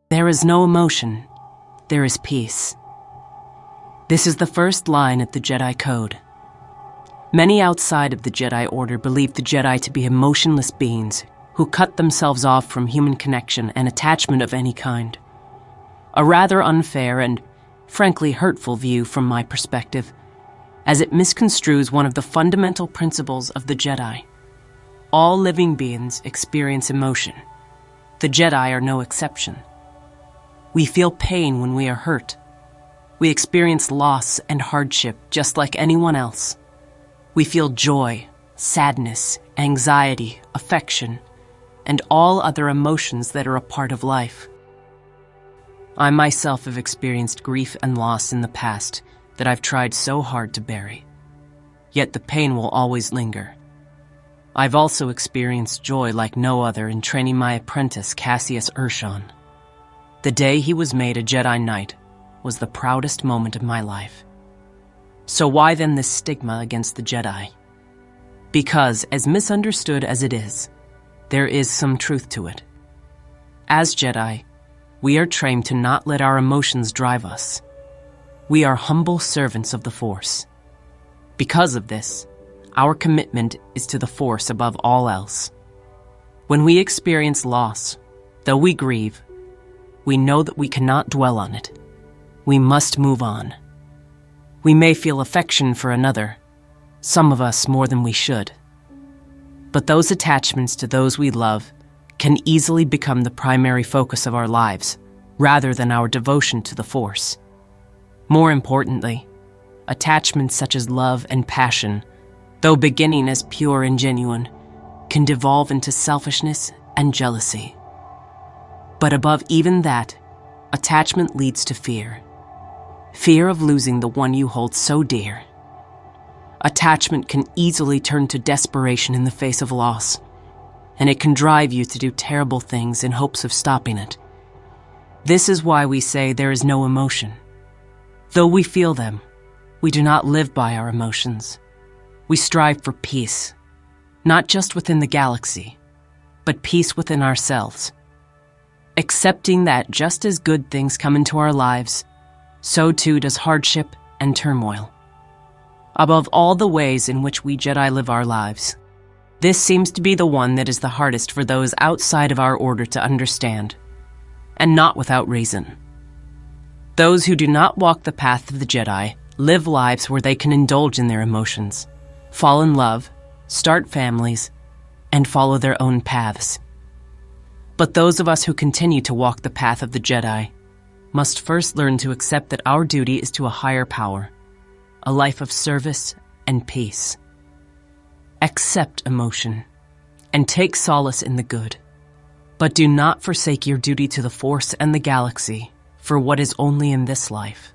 There is no emotion, there is peace. This is the first line of the Jedi Code. Many outside of the Jedi Order believe the Jedi to be emotionless beings who cut themselves off from human connection and attachment of any kind. A rather unfair and, frankly, hurtful view from my perspective, as it misconstrues one of the fundamental principles of the Jedi. All living beings experience emotion. The Jedi are no exception. We feel pain when we are hurt. We experience loss and hardship just like anyone else. We feel joy, sadness, anxiety, affection, and all other emotions that are a part of life. I myself have experienced grief and loss in the past that I've tried so hard to bury. Yet the pain will always linger. I've also experienced joy like no other in training my apprentice Cassius Urshan. The day he was made a Jedi Knight was the proudest moment of my life. So why then this stigma against the Jedi? Because, as misunderstood as it is, there is some truth to it. As Jedi, we are trained to not let our emotions drive us. We are humble servants of the Force. Because of this, our commitment is to the Force above all else. When we experience loss, though we grieve, we know that we cannot dwell on it. We must move on. We may feel affection for another, some of us more than we should. But those attachments to those we love can easily become the primary focus of our lives, rather than our devotion to the Force. More importantly, attachments such as love and passion, though beginning as pure and genuine, can devolve into selfishness and jealousy. But above even that, attachment leads to fear. Fear of losing the one you hold so dear. Attachment can easily turn to desperation in the face of loss, and it can drive you to do terrible things in hopes of stopping it. This is why we say there is no emotion. Though we feel them, we do not live by our emotions. We strive for peace, not just within the galaxy, but peace within ourselves. Accepting that just as good things come into our lives, so too does hardship and turmoil. Above all the ways in which we Jedi live our lives, this seems to be the one that is the hardest for those outside of our order to understand, and not without reason. Those who do not walk the path of the Jedi live lives where they can indulge in their emotions, fall in love, start families, and follow their own paths. But those of us who continue to walk the path of the Jedi must first learn to accept that our duty is to a higher power, a life of service and peace. Accept emotion and take solace in the good, but do not forsake your duty to the Force and the galaxy for what is only in this life.